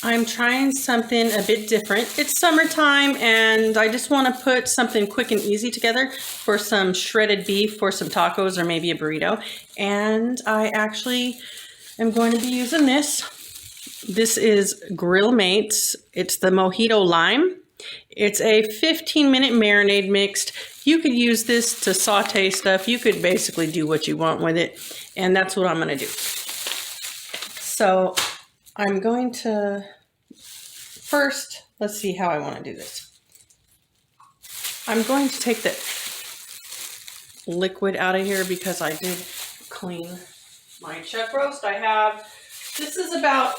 I'm trying something a bit different. It's summertime and I just want to put something quick and easy together for some shredded beef for some tacos or maybe a burrito. And I actually am going to be using this. This is Grill Mates. It's the Mojito Lime. It's a 15-minute marinade mixed. You could use this to saute stuff. You could basically do what you want with it. And that's what I'm going to do. So I'm going to first, let's see how I want to do this. I'm going to take the liquid out of here because I did clean my chuck roast. This is about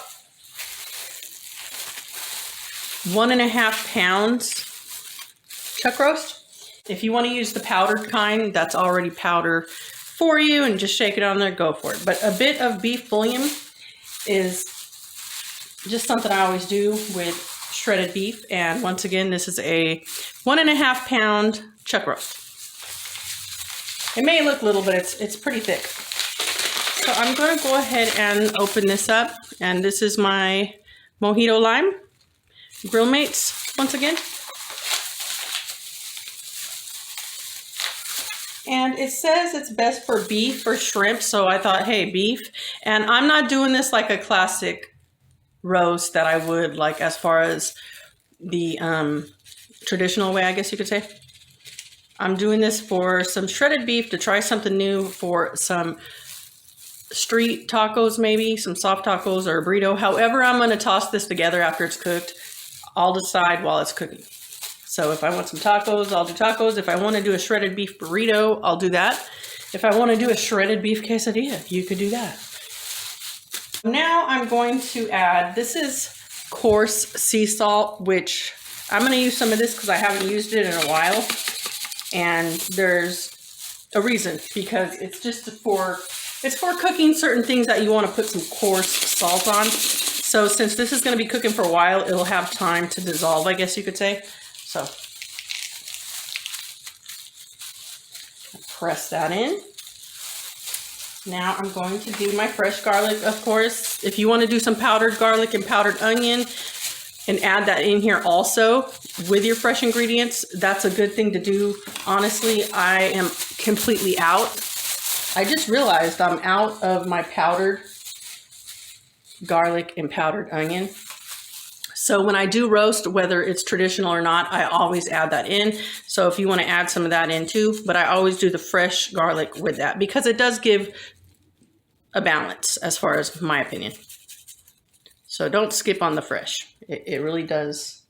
1.5 pounds chuck roast. If you want to use the powdered kind, that's already powder for you and just shake it on there, go for it. But a bit of beef bouillon is just something I always do with shredded beef. And once again, this is a 1.5 pound chuck roast. It may look little, but it's pretty thick. So I'm going to go ahead and open this up. And this is my Mojito Lime. Grill Mates, once again. And it says it's best for beef or shrimp. So I thought, hey, beef. And I'm not doing this like a classic roast that I would like as far as the traditional way, I guess you could say. I'm doing this for some shredded beef to try something new for some street tacos, maybe some soft tacos or a burrito. However, I'm going to toss this together after it's cooked. I'll decide while it's cooking. So if I want some tacos, I'll do tacos. If I want to do a shredded beef burrito, I'll do that. If I want to do a shredded beef quesadilla, you could do that. Now I'm going to add, this is coarse sea salt, which I'm going to use some of this because I haven't used it in a while. And there's a reason, because it's just for cooking certain things that you want to put some coarse salt on. So since this is going to be cooking for a while, it'll have time to dissolve, I guess you could say. So press that in. Now I'm going to do my fresh garlic, of course. If you want to do some powdered garlic and powdered onion and add that in here also with your fresh ingredients, that's a good thing to do. Honestly, I am completely out. I just realized I'm out of my powdered garlic and powdered onion. So when I do roast, whether it's traditional or not, I always add that in. So if you want to add some of that in too, but I always do the fresh garlic with that because it does give a balance as far as my opinion. So don't skip on the fresh. It really does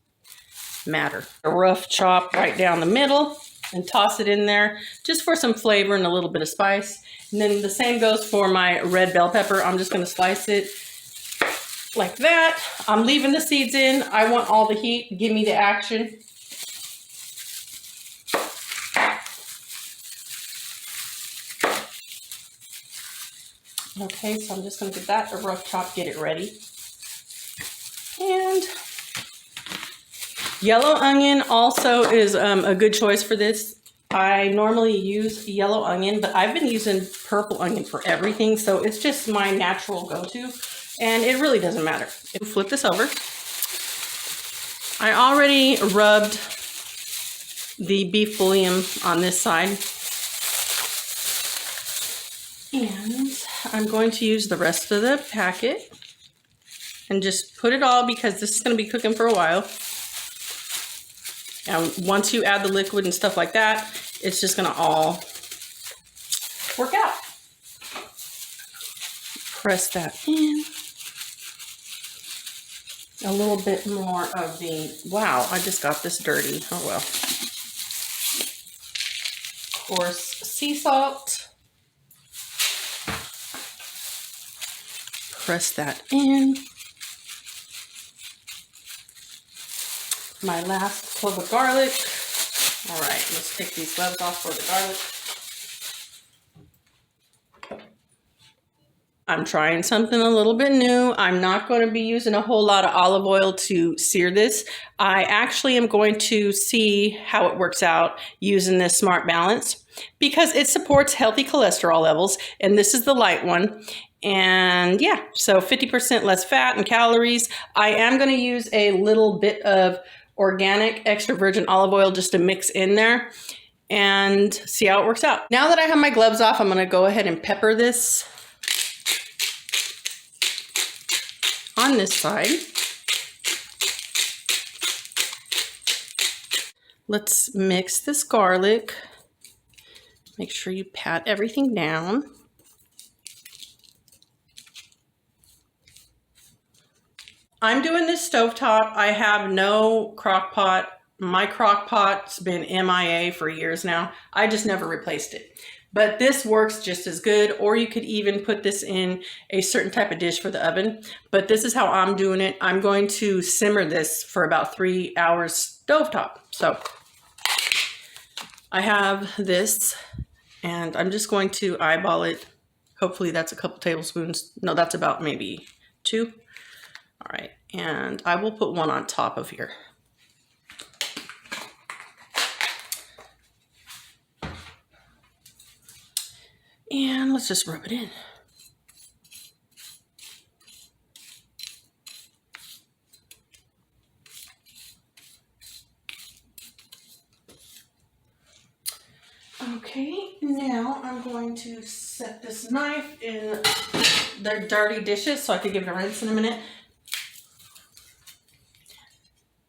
matter. A rough chop right down the middle and toss it in there just for some flavor and a little bit of spice. And then the same goes for my red bell pepper. I'm just going to slice it like that. I'm leaving the seeds in. I want all the heat. Give me the action. Okay, so I'm just going to give that a rough chop, get it ready. And yellow onion also is a good choice for this. I normally use yellow onion, but I've been using purple onion for everything, so it's just my natural go-to. And it really doesn't matter. Flip this over. I already rubbed the beef bouillon on this side. And I'm going to use the rest of the packet and just put it all because this is going to be cooking for a while. And once you add the liquid and stuff like that, it's just going to all work out. Press that in. A little bit more of the, wow, I just got this dirty. Oh well. Coarse sea salt. Press that in. My last clove of garlic. All right, let's take these leaves off for the garlic. I'm trying something a little bit new. I'm not going to be using a whole lot of olive oil to sear this. I actually am going to see how it works out using this Smart Balance because it supports healthy cholesterol levels, and this is the light one. And yeah, so 50% less fat and calories. I am going to use a little bit of organic extra virgin olive oil just to mix in there and see how it works out. Now that I have my gloves off, I'm going to go ahead and pepper this on this side. Let's mix this garlic. Make sure you pat everything down. I'm doing this stovetop. I have no crock pot. My crock pot's been MIA for years now. I just never replaced it. But this works just as good, or you could even put this in a certain type of dish for the oven. But this is how I'm doing it. I'm going to simmer this for about 3 hours stovetop. So I have this, and I'm just going to eyeball it. Hopefully that's a couple tablespoons. No, that's about maybe 2. All right, and I will put 1 on top of here. And let's just rub it in. Okay, now I'm going to set this knife in the dirty dishes so I could give it a rinse in a minute.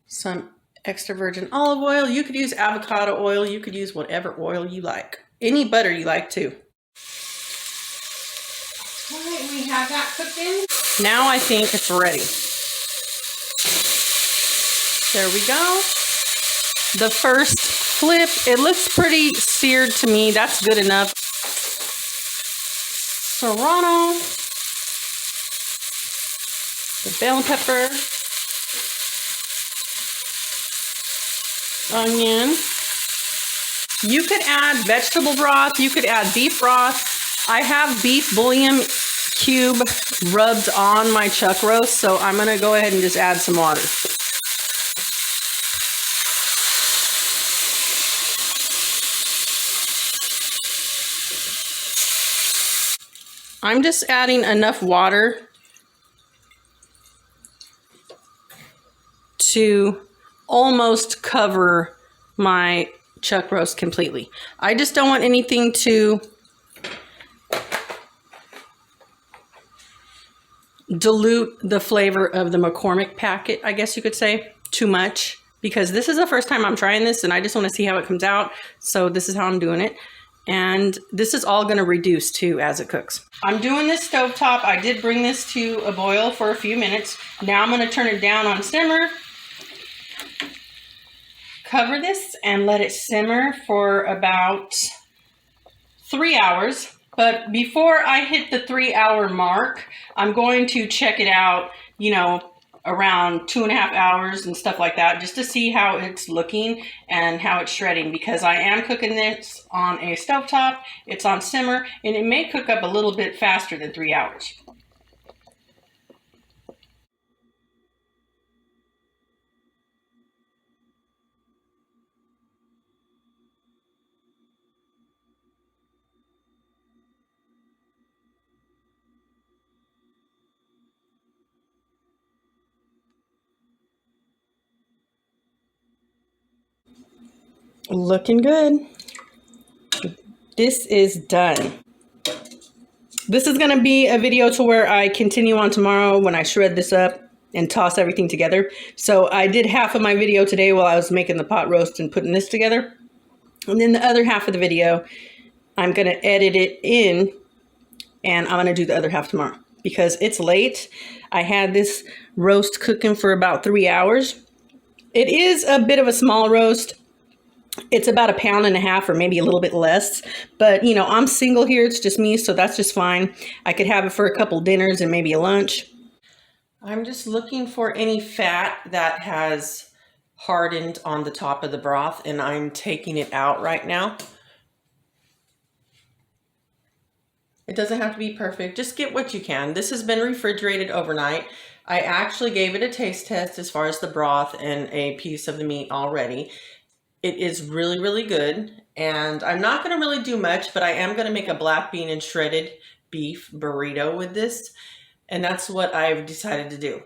Some extra virgin olive oil. You could use avocado oil. You could use whatever oil you like. Any butter you like too. All right, we have that cooked in. Now I think it's ready. There we go. The first flip, it looks pretty seared to me. That's good enough. Serrano, the bell pepper, onion. You could add vegetable broth. You could add beef broth. I have beef bouillon cube rubbed on my chuck roast, so I'm going to go ahead and just add some water. I'm just adding enough water to almost cover my chuck roast completely. I just don't want anything to dilute the flavor of the McCormick packet, I guess you could say, too much, because this is the first time I'm trying this and I just want to see how it comes out. So this is how I'm doing it. And this is all going to reduce too as it cooks. I'm doing this stovetop. I did bring this to a boil for a few minutes. Now I'm going to turn it down on simmer. Cover this and let it simmer for about 3 hours. But before I hit the 3-hour mark, I'm going to check it out, you know, around 2.5 hours and stuff like that, just to see how it's looking and how it's shredding, because I am cooking this on a stovetop. It's on simmer, and it may cook up a little bit faster than 3 hours. Looking good. This is done. This is going to be a video to where I continue on tomorrow when I shred this up and toss everything together. So I did half of my video today while I was making the pot roast and putting this together. And then the other half of the video, I'm going to edit it in, and I'm going to do the other half tomorrow because it's late. I had this roast cooking for about 3 hours. It is a bit of a small roast. It's about 1.5 pounds or maybe a little bit less, but you know, I'm single here. It's just me. So that's just fine. I could have it for a couple dinners and maybe a lunch. I'm just looking for any fat that has hardened on the top of the broth, and I'm taking it out right now. It doesn't have to be perfect. Just get what you can. This has been refrigerated overnight. I actually gave it a taste test as far as the broth and a piece of the meat already. It is really, really good. And I'm not going to really do much, but I am going to make a black bean and shredded beef burrito with this. And that's what I've decided to do.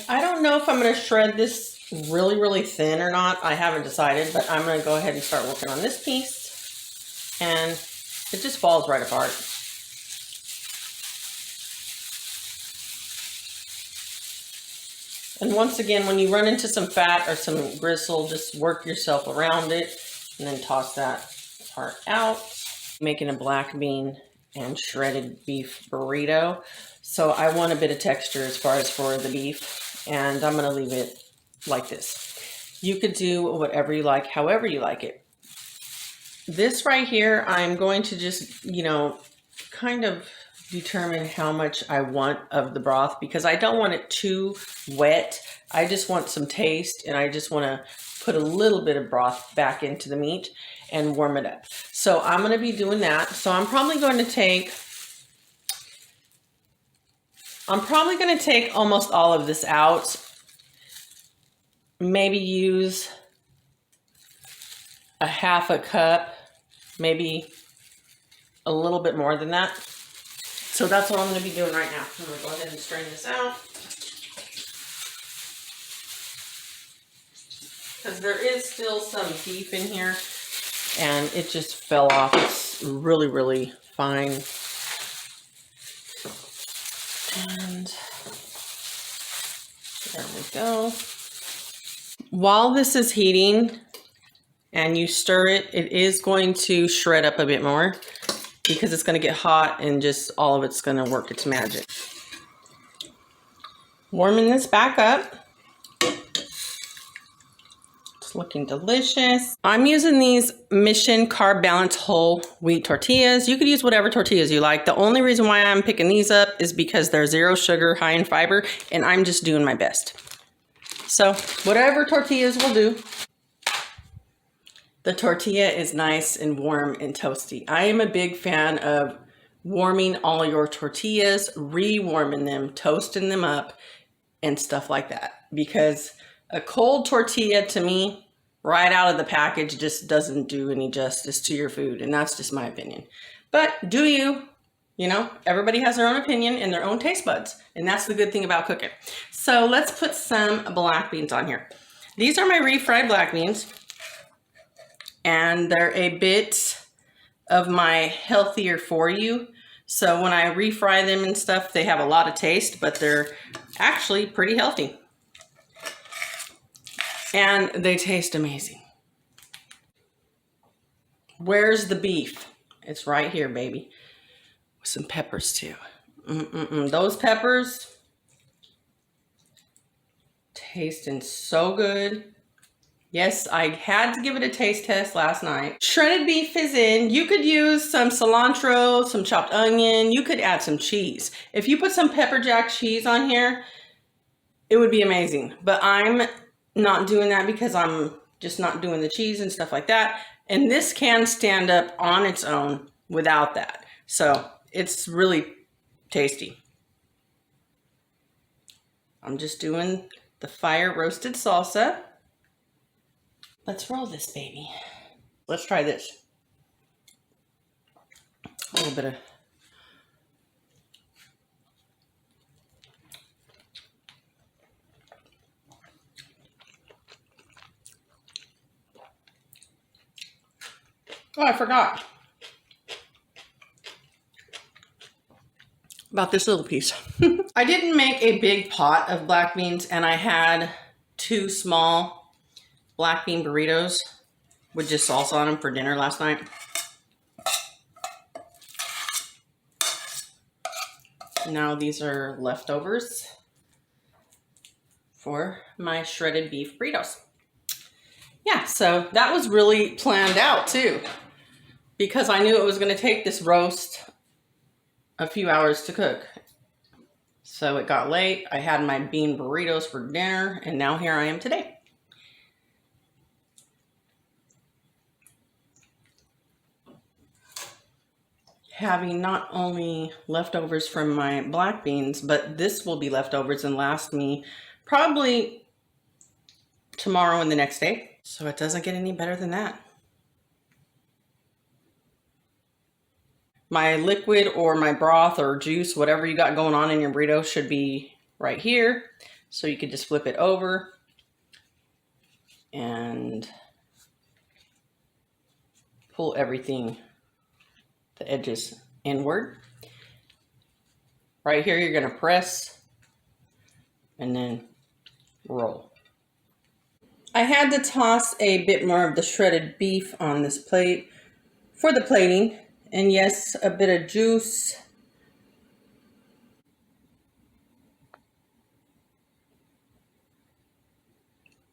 I don't know if I'm going to shred this really, really thin or not. I haven't decided, but I'm going to go ahead and start working on this piece. And it just falls right apart. And once again, when you run into some fat or some gristle, just work yourself around it and then toss that part out. Making a black bean and shredded beef burrito. So I want a bit of texture as far as for the beef, and I'm going to leave it like this. You could do whatever you like, however you like it. This right here, I'm going to just, kind of determine how much I want of the broth, because I don't want it too wet. I just want some taste, and I just want to put a little bit of broth back into the meat and warm it up. So I'm going to be doing that. So I'm probably going to take almost all of this out. Maybe use a half a cup, maybe a little bit more than that. So that's what I'm going to be doing right now. I'm going to go ahead and strain this out, because there is still some beef in here and it just fell off. It's really, really fine. And there we go. While this is heating and you stir it, it is going to shred up a bit more, because it's going to get hot and just all of it's going to work its magic. Warming this back up. It's looking delicious. I'm using these Mission Carb Balance whole wheat tortillas. You could use whatever tortillas you like. The only reason why I'm picking these up is because they're 0 sugar, high in fiber, and I'm just doing my best. So whatever tortillas will do. The tortilla is nice and warm and toasty. I am a big fan of warming all your tortillas, re-warming them, toasting them up, and stuff like that. Because a cold tortilla, to me, right out of the package, just doesn't do any justice to your food. And that's just my opinion. But do you? Everybody has their own opinion and their own taste buds. And that's the good thing about cooking. So let's put some black beans on here. These are my refried black beans. And they're a bit of my healthier for you. So when I refry them and stuff, they have a lot of taste, but they're actually pretty healthy. And they taste amazing. Where's the beef? It's right here, baby. With some peppers too. Those peppers tasting so good. Yes, I had to give it a taste test last night. Shredded beef is in. You could use some cilantro, some chopped onion. You could add some cheese. If you put some pepper jack cheese on here, it would be amazing. But I'm not doing that because I'm just not doing the cheese and stuff like that. And this can stand up on its own without that. So it's really tasty. I'm just doing the fire roasted salsa. Let's roll this baby. Let's try this. A little bit of oh, I forgot about this little piece. I didn't make a big pot of black beans, and I had 2 small black bean burritos with just salsa on them for dinner last night. Now these are leftovers for my shredded beef burritos. Yeah, so that was really planned out too, because I knew it was going to take this roast a few hours to cook. So it got late. I had my bean burritos for dinner, and now here I am today. having not only leftovers from my black beans, but this will be leftovers and last me probably tomorrow and the next day. So it doesn't get any better than that. My liquid or my broth or juice, whatever you got going on in your burrito, should be right here. So you could just flip it over and pull everything, the edges inward. Right here, you're gonna press and then roll. I had to toss a bit more of the shredded beef on this plate for the plating. And yes, a bit of juice.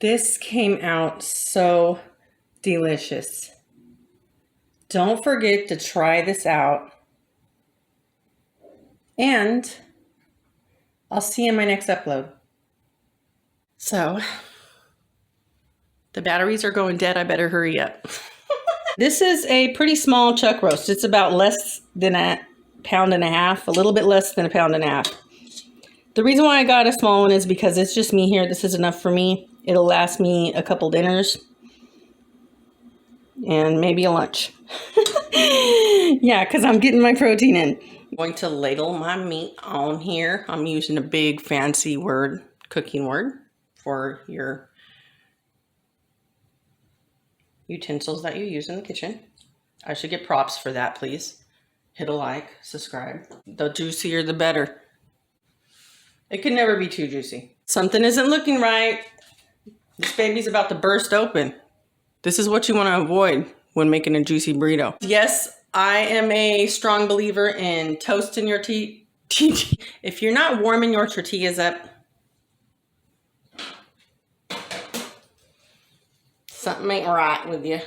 This came out so delicious. Don't forget to try this out. And I'll see you in my next upload. So, the batteries are going dead. I better hurry up. This is a pretty small chuck roast. It's about less than a pound and a half, a little bit less than a pound and a half. The reason why I got a small one is because it's just me here. This is enough for me. It'll last me a couple dinners and maybe a lunch. Yeah, because I'm getting my protein in. I'm going to ladle my meat on here. I'm using a big fancy word, cooking word, for your utensils that you use in the kitchen. I should get props for that, please. Hit a like, subscribe. The juicier, the better. It can never be too juicy. Something isn't looking right. This baby's about to burst open. This is what you want to avoid when making a juicy burrito. Yes, I am a strong believer in toasting your if you're not warming your tortillas up, something ain't right with you.